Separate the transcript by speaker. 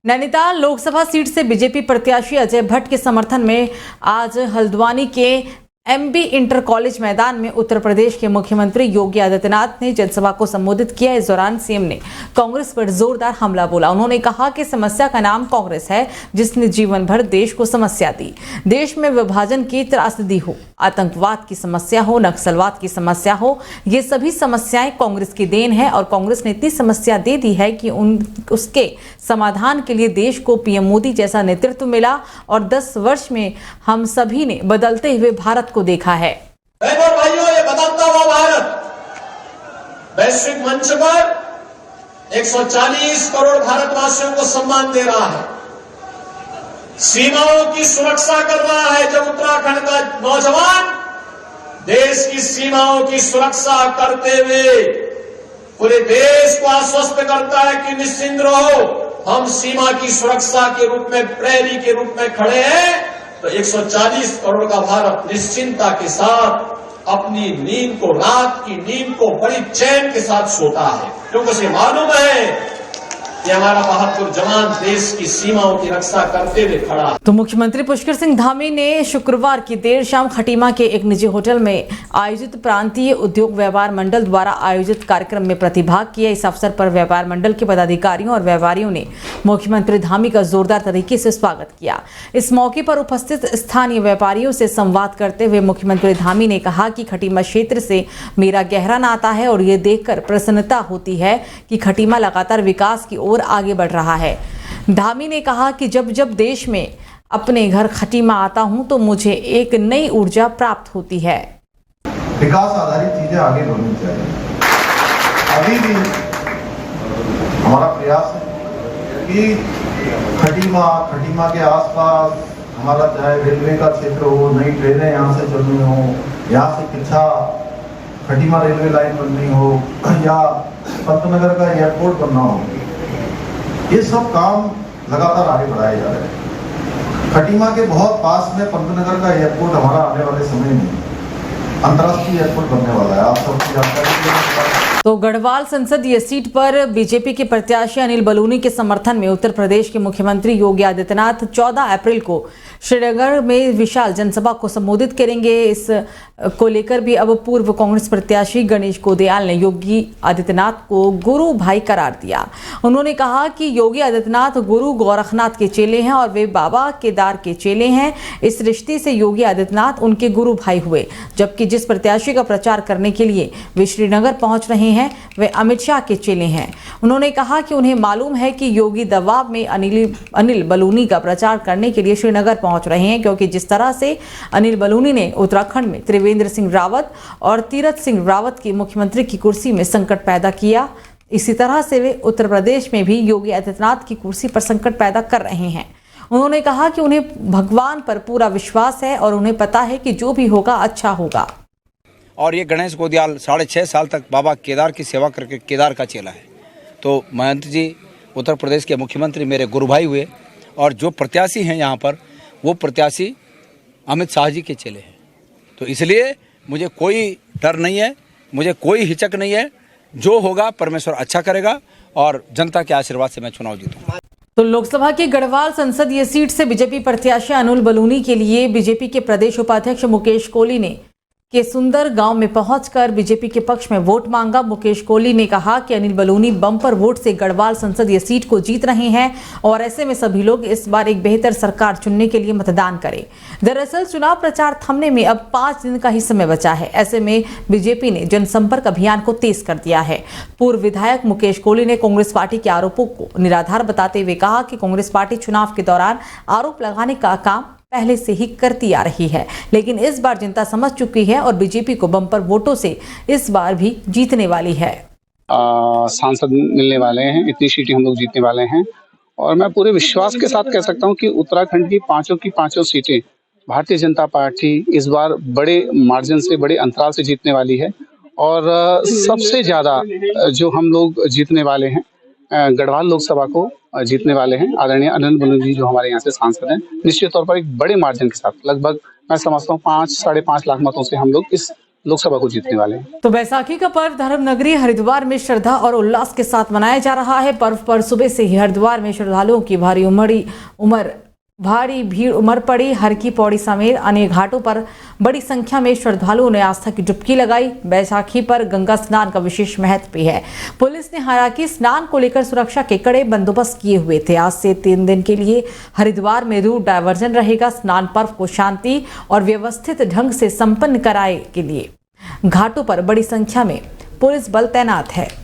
Speaker 1: Nainital Lok Sabha seat से BJP प्रत्याशी अजय भट्ट के समर्थन में आज हल्द्वानी के एमबी इंटर कॉलेज मैदान में उत्तर प्रदेश के मुख्यमंत्री योगी आदित्यनाथ ने जनसभा को संबोधित किया। इस दौरान सीएम ने कांग्रेस पर जोरदार हमला बोला। उन्होंने कहा कि समस्या का नाम कांग्रेस है, जिसने जीवन भर देश को समस्या दी। देश में विभाजन की त्रासदी हो, आतंकवाद की समस्या हो, नक्सलवाद की समस्या हो, ये सभी समस्याएं कांग्रेस की देन है और कांग्रेस ने इतनी समस्या दे दी है कि उसके समाधान के लिए देश को पीएम मोदी जैसा नेतृत्व मिला और 10 वर्ष में हम सभी ने बदलते हुए भारत को देखा है।
Speaker 2: बहनों भाइयों, ये बदलता हुआ भारत वैश्विक मंच पर 140 करोड़ भारतवासियों को सम्मान दे रहा है, सीमाओं की सुरक्षा कर रहा है। जब उत्तराखंड का नौजवान देश की सीमाओं की सुरक्षा करते हुए पूरे देश को आश्वस्त करता है कि निश्चिंत रहो, हम सीमा की सुरक्षा के रूप में प्रहरी के रूप में खड़े हैं, तो 140 करोड़ का भारत निश्चिंतता के साथ अपनी नींद को, रात की नींद को बड़ी चैन के साथ सोता है, क्योंकि उसे मालूम है कि हमारा बहादुर जवान देश की सीमाओं की रक्षा करते हुए खड़ा है।
Speaker 1: तो मुख्यमंत्री पुष्कर सिंह धामी ने शुक्रवार की देर शाम खटीमा के एक निजी होटल में आयोजित प्रांतीय उद्योग व्यापार मंडल द्वारा आयोजित कार्यक्रम में प्रतिभाग किया। इस अवसर पर व्यापार मंडल के पदाधिकारियों और व्यापारियों ने मुख्यमंत्री धामी का जोरदार तरीके से स्वागत किया। इस मौके पर उपस्थित स्थानीय व्यापारियों से संवाद करते हुए मुख्यमंत्री धामी ने कहा कि खटीमा क्षेत्र से मेरा गहरा नाता है और ये देखकर प्रसन्नता होती है कि खटीमा लगातार विकास की ओर आगे बढ़ रहा है। धामी ने कहा कि जब जब देश में अपने घर खटीमा आता हूं तो मुझे एक नई ऊर्जा प्राप्त होती है।
Speaker 3: विकास आधारित चीजें आगे बढ़नी चाहिए। अभी भी हमारा प्रयास है कि खटीमा के आसपास हमारा चाहे रेलवे का क्षेत्र हो, नई ट्रेनें यहाँ से चलनी हो, यहाँ से किच्छा खटीमा रेलवे लाइन बननी हो या पंतनगर का एयरपोर्ट बनना हो, ये सब काम लगातार आगे बढ़ाए जा रहे हैं। खटीमा के बहुत पास में पंतनगर का एयरपोर्ट हमारा आने वाले समय में अंतर्राष्ट्रीय एयरपोर्ट बनने वाला है। आप सबकी जानकारी।
Speaker 1: तो गढ़वाल संसदीय सीट पर बीजेपी के प्रत्याशी अनिल बलूनी के समर्थन में उत्तर प्रदेश के मुख्यमंत्री योगी आदित्यनाथ 14 अप्रैल को श्रीनगर में विशाल जनसभा को संबोधित करेंगे। इस को लेकर भी अब पूर्व कांग्रेस प्रत्याशी गणेश गोदयाल ने योगी आदित्यनाथ को गुरु भाई करार दिया। उन्होंने कहा कि योगी आदित्यनाथ गुरु गोरखनाथ के चेले हैं और वे बाबा केदार के चेले हैं। इस रिश्ते से योगी आदित्यनाथ उनके गुरु भाई हुए। जबकि जिस प्रत्याशी का प्रचार करने के लिए वे श्रीनगर पहुंच रहे हैं वे अमित शाह के चेले हैं। उन्होंने कहा कि उन्हें मालूम है कि योगी दबाव में अनिल बलूनी का प्रचार करने के लिए श्रीनगर पहुंच रहे हैं, क्योंकि जिस तरह से अनिल बलूनी ने उत्तराखंड में त्रिवेंद्र सिंह रावत और तीरथ सिंह रावत की मुख्यमंत्री की कुर्सी में संकट पैदा किया, इसी तरह से वे उत्तर प्रदेश में भी योगी आदित्यनाथ की कुर्सी पर संकट पैदा कर रहे हैं। उन्होंने कहा कि उन्हें भगवान पर पूरा विश्वास है और उन्हें पता है कि जो भी होगा अच्छा होगा।
Speaker 4: और ये गणेश गोदयाल 6.5 साल तक बाबा केदार की सेवा करके केदार का चेला है। तो महंत जी उत्तर प्रदेश के मुख्यमंत्री मेरे गुरु भाई हुए और जो प्रत्याशी हैं यहाँ पर वो प्रत्याशी अमित शाह जी के चेले हैं। तो इसलिए मुझे कोई डर नहीं है, मुझे कोई हिचक नहीं है। जो होगा परमेश्वर अच्छा करेगा और जनता के आशीर्वाद से मैं चुनाव जीतूंगा।
Speaker 1: तो लोकसभा की गढ़वाल संसदीय सीट से बीजेपी प्रत्याशी अनिल बलूनी के लिए बीजेपी के प्रदेश उपाध्यक्ष मुकेश कोहली ने के सुंदर गांव में पहुंचकर बीजेपी के पक्ष में वोट मांगा। मुकेश कोहली ने कहा कि अनिल बलूनी बम्पर वोट से गढ़वाल संसदीय सीट को जीत रहे हैं और ऐसे में सभी लोग इस बार एक बेहतर सरकार चुनने के लिए मतदान करें। दरअसल चुनाव प्रचार थमने में अब 5 दिन का ही समय बचा है। ऐसे में बीजेपी ने जनसंपर्क अभियान को तेज कर दिया है। पूर्व विधायक मुकेश कोहली ने कांग्रेस पार्टी के आरोपों को निराधार बताते हुए कहा कि कांग्रेस पार्टी चुनाव के दौरान आरोप लगाने का काम पहले से ही करती आ रही है, लेकिन इस बार जनता समझ चुकी है और बीजेपी को बम्पर वोटों से इस बार भी जीतने वाली है।
Speaker 5: सांसद मिलने वाले हैं, इतनी सीटें हम लोग जीतने वाले हैं और मैं पूरे विश्वास के साथ कह सकता हूं कि उत्तराखंड की पांचों सीटें भारतीय जनता पार्टी इस बार बड़े मार्जिन से, बड़े अंतराल से जीतने वाली है। और सबसे ज्यादा जो हम लोग जीतने वाले हैं गढ़वाल लोकसभा को जीतने वाले हैं आदरणीय अनिल बलूनी जी, जो हमारे यहाँ से सांसद हैं। निश्चित तौर पर एक बड़े मार्जिन के साथ लगभग मैं समझता हूँ 5-5.5 लाख मतों से हम लोग इस लोकसभा को जीतने वाले हैं।
Speaker 1: तो बैसाखी का पर्व धर्म नगरी हरिद्वार में श्रद्धा और उल्लास के साथ मनाया जा रहा है। पर्व पर सुबह से ही हरिद्वार में श्रद्धालुओं की भारी भीड़ उमड़ पड़ी। हर की पौड़ी समेत अनेक घाटों पर बड़ी संख्या में श्रद्धालुओं ने आस्था की डुबकी लगाई। बैसाखी पर गंगा स्नान का विशेष महत्व भी है। पुलिस ने हालांकि स्नान को लेकर सुरक्षा के कड़े बंदोबस्त किए हुए थे। आज से 3 दिन के लिए हरिद्वार में रूट डायवर्जन रहेगा। स्नान पर्व को शांति और व्यवस्थित ढंग से संपन्न कराए के लिए घाटों पर बड़ी संख्या में पुलिस बल तैनात है।